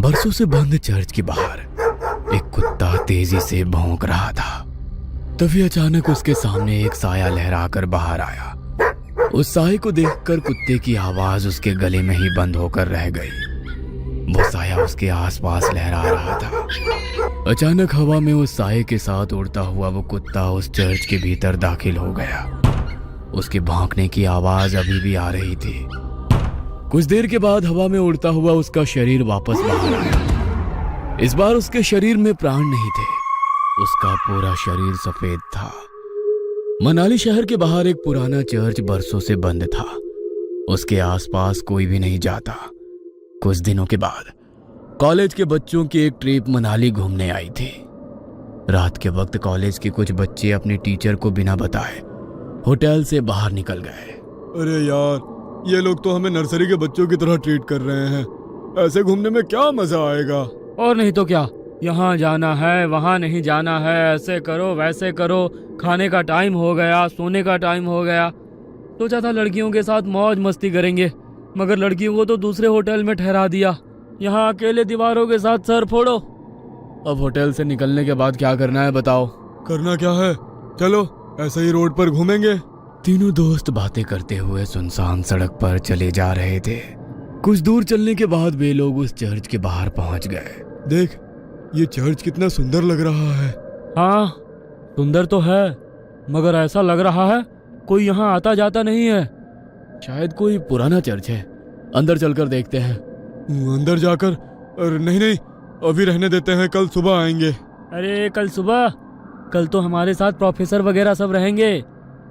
बरसों से बंद चर्च के बाहर एक कुत्ता तेजी से भौंक रहा था। तभी अचानक उसके सामने एक साया लहराकर बाहर आया। उस साये को देखकर कुत्ते की आवाज उसके गले में ही बंद होकर रह गई। वो साया उसके आसपास लहरा रहा था। अचानक हवा में उस साये के साथ उड़ता हुआ वो कुत्ता उस चर्च के भीतर दाखिल हो गया। उसके भौंकने की आवाज अभी भी आ रही थी। कुछ देर के बाद हवा में उड़ता हुआ उसका शरीर वापस बाहर आया। इस बार उसके शरीर में प्राण नहीं थे। उसका पूरा शरीर सफेद था। मनाली शहर के बाहर एक पुराना चर्च बरसों से बंद था। उसके आसपास कोई भी नहीं जाता। कुछ दिनों के बाद कॉलेज के बच्चों की एक ट्रिप मनाली घूमने आई थी। रात के वक्त कॉलेज के कुछ बच्चे अपने टीचर को बिना बताए होटल से बाहर निकल गए। अरे यार, ये लोग तो हमें नर्सरी के बच्चों की तरह ट्रीट कर रहे हैं। ऐसे घूमने में क्या मजा आएगा। और नहीं तो क्या, यहाँ जाना है वहाँ नहीं जाना है, ऐसे करो वैसे करो, खाने का टाइम हो गया, सोने का टाइम हो गया। सोचा था लड़कियों के साथ मौज मस्ती करेंगे, मगर लड़कियों को तो दूसरे होटल में ठहरा दिया। यहाँ अकेले दीवारों के साथ सर फोड़ो। अब होटल से निकलने के बाद क्या करना है बताओ। करना क्या है, चलो ऐसे ही रोड पर घूमेंगे। तीनों दोस्त बातें करते हुए सुनसान सड़क पर चले जा रहे थे। कुछ दूर चलने के बाद वे लोग उस चर्च के बाहर पहुंच गए। देख, ये चर्च कितना सुंदर लग रहा है। हाँ, सुंदर तो है, मगर ऐसा लग रहा है कोई यहाँ आता जाता नहीं है। शायद कोई पुराना चर्च है। अंदर चलकर देखते हैं। अंदर जाकर? अरे नहीं, अभी रहने देते हैं, कल सुबह आएंगे। अरे कल सुबह? कल तो हमारे साथ प्रोफेसर वगैरह सब रहेंगे।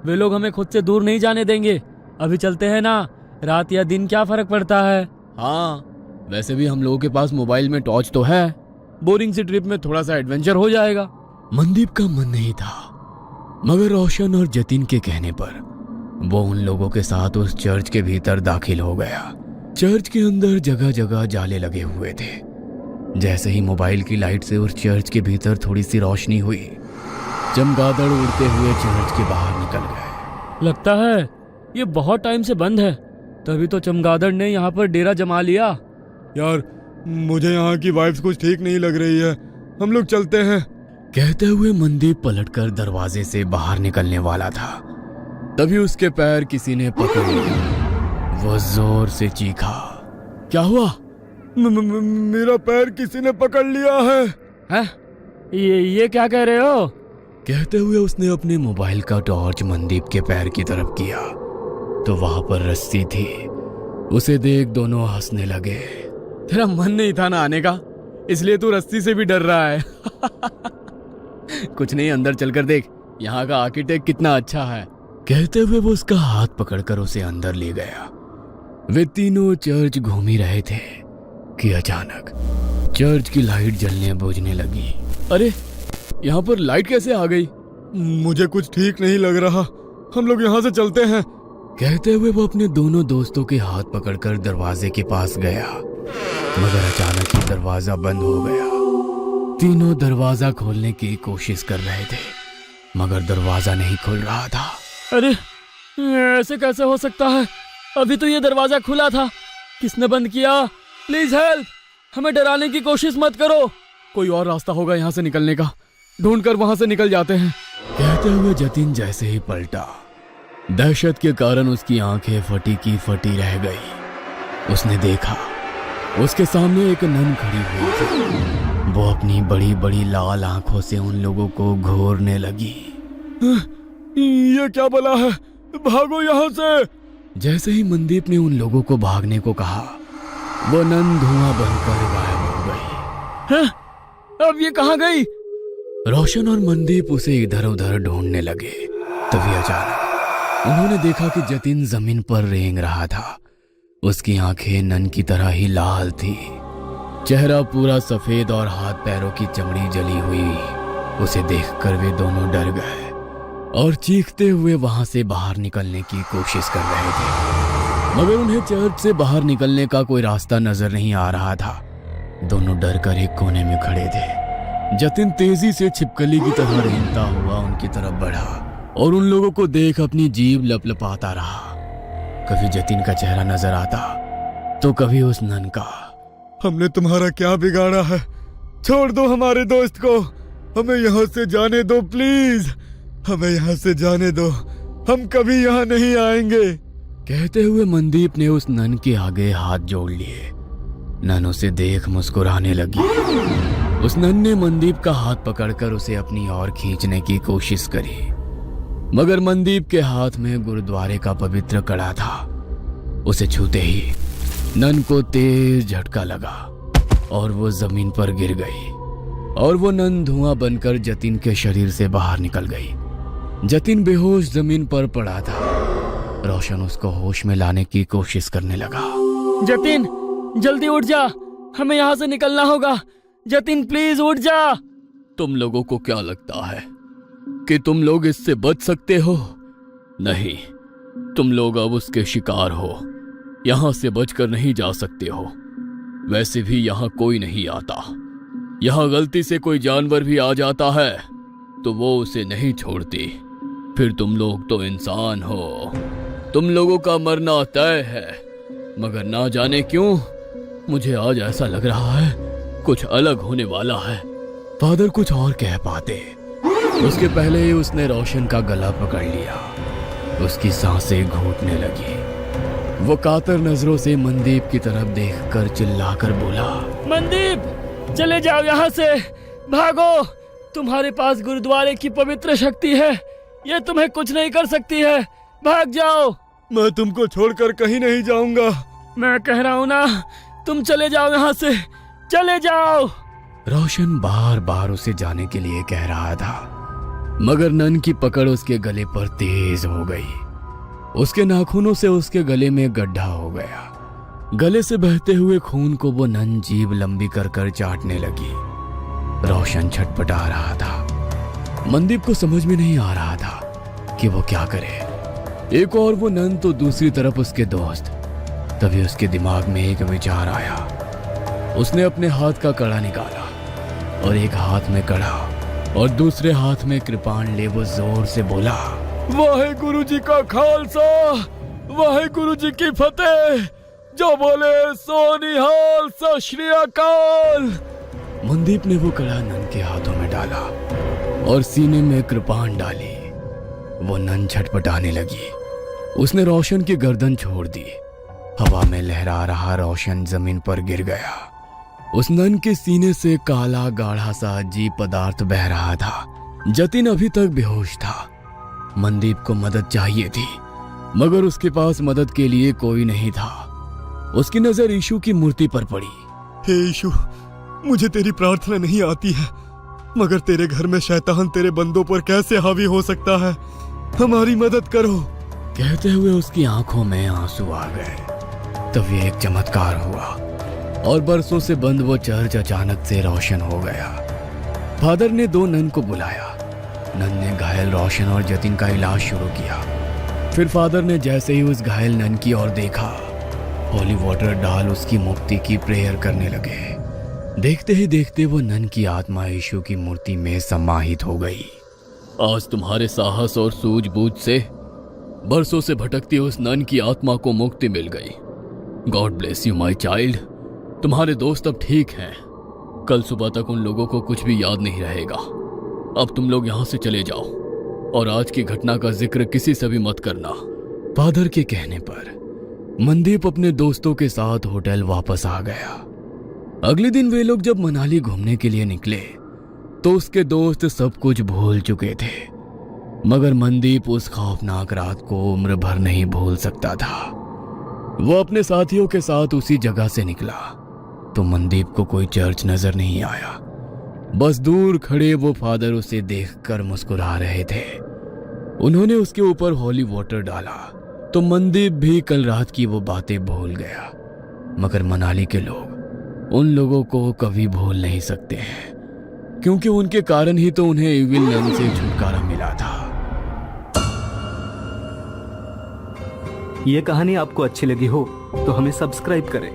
वे लोग हमें खुद से दूर नहीं जाने देंगे। अभी चलते हैं ना, रात या दिन क्या फर्क पड़ता है। हाँ, वैसे भी हम लोगों के पास मोबाइल में टॉर्च तो है। बोरिंग सी ट्रिप में थोड़ा सा एडवेंचर हो जाएगा। मनदीप का मन नहीं था, मगर रोशन और जतिन के कहने पर वो उन लोगों के साथ उस चर्च के भीतर दाखिल हो गया। चर्च के अंदर जगह जगह जाले लगे हुए थे। जैसे ही मोबाइल की लाइट से उस चर्च के भीतर थोड़ी सी रोशनी हुई, चमगादड़ उड़ते हुए चर्च के बाहर निकल गए। लगता है ये बहुत टाइम से बंद है, तभी तो चमगादड़ ने यहाँ पर डेरा जमा लिया। यार, मुझे यहाँ की वाइब्स कुछ ठीक नहीं लग रही है, हम लोग चलते हैं। कहते हुए मनदीप पलटकर दरवाजे से बाहर निकलने वाला था। तभी उसके पैर किसी ने पकड़ लिया। वो जोर से चीखा। क्या हुआ? मेरा पैर किसी ने पकड़ लिया है। हैं? ये क्या कह रहे हो? कहते हुए उसने अपने मोबाइल का टॉर्च मनदीप के पैर की तरफ किया तो वहां पर रस्सी थी। उसे देख दोनों हंसने लगे। तेरा मन नहीं था ना आने का, इसलिए तू रस्सी से भी डर रहा है। कुछ नहीं, अंदर चलकर देख, यहाँ का आर्किटेक्ट कितना अच्छा है। कहते हुए वो उसका हाथ पकड़कर उसे अंदर ले गया। वे तीनों चर्च घूम ही रहे थे कि अचानक चर्च की लाइट जलने बुझने लगी। अरे, यहाँ पर लाइट कैसे आ गई? मुझे कुछ ठीक नहीं लग रहा, हम लोग यहाँ से चलते हैं। कहते हुए वो अपने दोनों दोस्तों के हाथ पकड़कर दरवाजे के पास गया, मगर अचानक ही दरवाजा बंद हो गया। तीनों दरवाजा खोलने की कोशिश कर रहे थे, मगर दरवाजा नहीं खुल रहा था। अरे, ऐसे कैसे हो सकता है? अभी तो ये दरवाजा खुला था, किसने बंद किया? प्लीज हेल्प, हमें डराने की कोशिश मत करो। कोई और रास्ता होगा यहाँ से निकलने का, ढूंढकर वहां से निकल जाते हैं। कहते हुए जतिन जैसे ही पलटा, दहशत के कारण उसकी आंखें फटी की फटी रह गई। उसने देखा उसके सामने एक नन खड़ी हुई थी। वो अपनी बड़ी बड़ी लाल आंखों से उन लोगों को घूरने लगी। ये क्या बला है, भागो यहाँ से। जैसे ही मनदीप ने उन लोगों को भागने को कहा, वो नन धुआं बनकर गायब हो गई। हैं? अब ये कहाँ गई? रोशन और मनदीप उसे इधर उधर ढूंढने लगे। तभी अचानक उन्होंने देखा कि जतिन जमीन पर रेंग रहा था। उसकी आंखें नन की तरह ही लाल थी, चेहरा पूरा सफेद और हाथ पैरों की चमड़ी जली हुई। उसे देखकर वे दोनों डर गए और चीखते हुए वहां से बाहर निकलने की कोशिश कर रहे थे, मगर उन्हें चर्च से बाहर निकलने का कोई रास्ता नजर नहीं आ रहा था। दोनों डर कर एक कोने में खड़े थे। जतिन तेजी से छिपकली की तरह रेंगता हुआ उनकी तरफ बढ़ा और उन लोगों को देख अपनी जीभ लपलपाता रहा। कभी जतिन का चेहरा नजर आता तो कभी उस नन का। हमने तुम्हारा क्या बिगाड़ा है? छोड़ दो हमारे दोस्त को, हमें यहाँ से जाने दो प्लीज, हमें यहाँ से जाने दो, हम कभी यहाँ नहीं आएंगे। कहते हुए मनदीप ने उस नन के आगे हाथ जोड़ लिए। नन उसे देख मुस्कुराने लगी। उस नन ने मनदीप का हाथ पकड़कर उसे अपनी ओर खींचने की कोशिश करी, मगर मनदीप के हाथ में गुरुद्वारे का पवित्र कड़ा था। उसे छूते ही नन को तेज झटका लगा और वो जमीन पर गिर गई और वो नन धुआं बनकर जतिन के शरीर से बाहर निकल गई। जतिन बेहोश जमीन पर पड़ा था। रोशन उसको होश में लाने की कोशिश करने लगा। जतिन जल्दी उठ जा, हमें यहाँ से निकलना होगा। जतिन प्लीज उठ जा। तुम लोगों को क्या लगता है कि तुम लोग इससे बच सकते हो? नहीं, तुम लोग अब उसके शिकार हो। यहाँ से बचकर नहीं जा सकते हो। वैसे भी यहाँ कोई नहीं आता। यहाँ गलती से कोई जानवर भी आ जाता है तो वो उसे नहीं छोड़ती। फिर तुम लोग तो इंसान हो, तुम लोगों का मरना तय है। मगर ना जाने क्यों मुझे आज ऐसा लग रहा है कुछ अलग होने वाला है। फादर कुछ और कह पाते, उसके पहले ही उसने रोशन का गला पकड़ लिया। उसकी सांसें घूटने लगी। वो कातर नजरों से मनदीप की तरफ देखकर चिल्लाकर बोला, मनदीप चले जाओ यहाँ से, भागो। तुम्हारे पास गुरुद्वारे की पवित्र शक्ति है, ये तुम्हें कुछ नहीं कर सकती है। भाग जाओ। मैं तुमको छोड़कर कहीं नहीं जाऊंगा। मैं कह रहा हूँ ना, तुम चले जाओ यहाँ से, चले जाओ। रोशन बार बार उसे जाने के लिए कह रहा था, मगर नन की पकड़ उसके गले पर तेज हो गई। उसके नाखूनों से उसके गले में गड्ढा हो गया। गले से बहते हुए खून को वो नन जीभ लंबी कर कर चाटने लगी। रोशन छटपटा रहा था। मनदीप को समझ में नहीं आ रहा था कि वो क्या करे। एक और वो नन तो दूसरी तरफ उसके दोस्त। तभी उसके दिमाग में एक विचार आया। उसने अपने हाथ का कड़ा निकाला और एक हाथ में कड़ा और दूसरे हाथ में कृपाण ले वो जोर से बोला, वाहेगुरु जी का खालसा, वाहेगुरु जी की फतेह। जो बोले सो निहाल, सत श्री अकाल। मनदीप ने वो कड़ा नन के हाथों में डाला और सीने में कृपाण डाली। वो नन छटपटाने लगी। उसने रोशन की गर्दन छोड़ दी। हवा में लहरा रहा रोशन जमीन पर गिर गया। उस नन के सीने से काला गाढ़ा सा अजीब पदार्थ बह रहा था। जतिन अभी तक बेहोश था। मनदीप को मदद चाहिए थी, मगर उसके पास मदद के लिए कोई नहीं था। उसकी नजर यीशु की मूर्ति पर पड़ी। हे यीशु, मुझे तेरी प्रार्थना नहीं आती है, मगर तेरे घर में शैतान तेरे बंदों पर कैसे हावी हो सकता है? हमारी मदद करो। कहते हुए उसकी आंखों में आंसू आ गए। तभी एक चमत्कार हुआ और बरसों से बंद वो चर्च अचानक से रोशन हो गया। फादर ने दो नन को बुलाया। नन ने घायल रोशन और जतिन का इलाज शुरू किया। फिर फादर ने जैसे ही उस घायल नन की ओर देखा, होली वाटर डाल उसकी मुक्ति की प्रेयर करने लगे। देखते ही देखते वो नन की आत्मा यीशु की मूर्ति में समाहित हो गई। आज तुम्हारे साहस और सूझबूझ से बरसों से भटकती उस नन की आत्मा को मुक्ति मिल गई। God bless you my child. तुम्हारे दोस्त अब ठीक हैं। कल सुबह तक उन लोगों को कुछ भी याद नहीं रहेगा। अब तुम लोग यहाँ से चले जाओ और आज की घटना का जिक्र किसी से भी मत करना। फादर के कहने पर मनदीप अपने दोस्तों के साथ होटल वापस आ गया। अगले दिन वे लोग जब मनाली घूमने के लिए निकले तो उसके दोस्त सब कुछ भूल चुके थे, मगर मनदीप उस खौफनाक रात को उम्र भर नहीं भूल सकता था। वो अपने साथियों के साथ उसी जगह से निकला तो मनदीप को कोई चर्च नजर नहीं आया। बस दूर खड़े वो फादर उसे देखकर मुस्कुरा रहे थे। उन्होंने उसके ऊपर होली वाटर डाला तो मनदीप भी कल रात की वो बातें भूल गया। मगर मनाली के लोग उन लोगों को कभी भूल नहीं सकते हैं, क्योंकि उनके कारण ही तो उन्हें इविल नन से छुटकारा मिला था। ये कहानी आपको अच्छी लगी हो तो हमें सब्सक्राइब करें,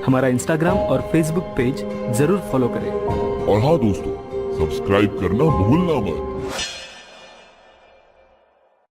हमारा इंस्टाग्राम और फेसबुक पेज जरूर फॉलो करें। और हाँ दोस्तों, सब्सक्राइब करना भूलना मत।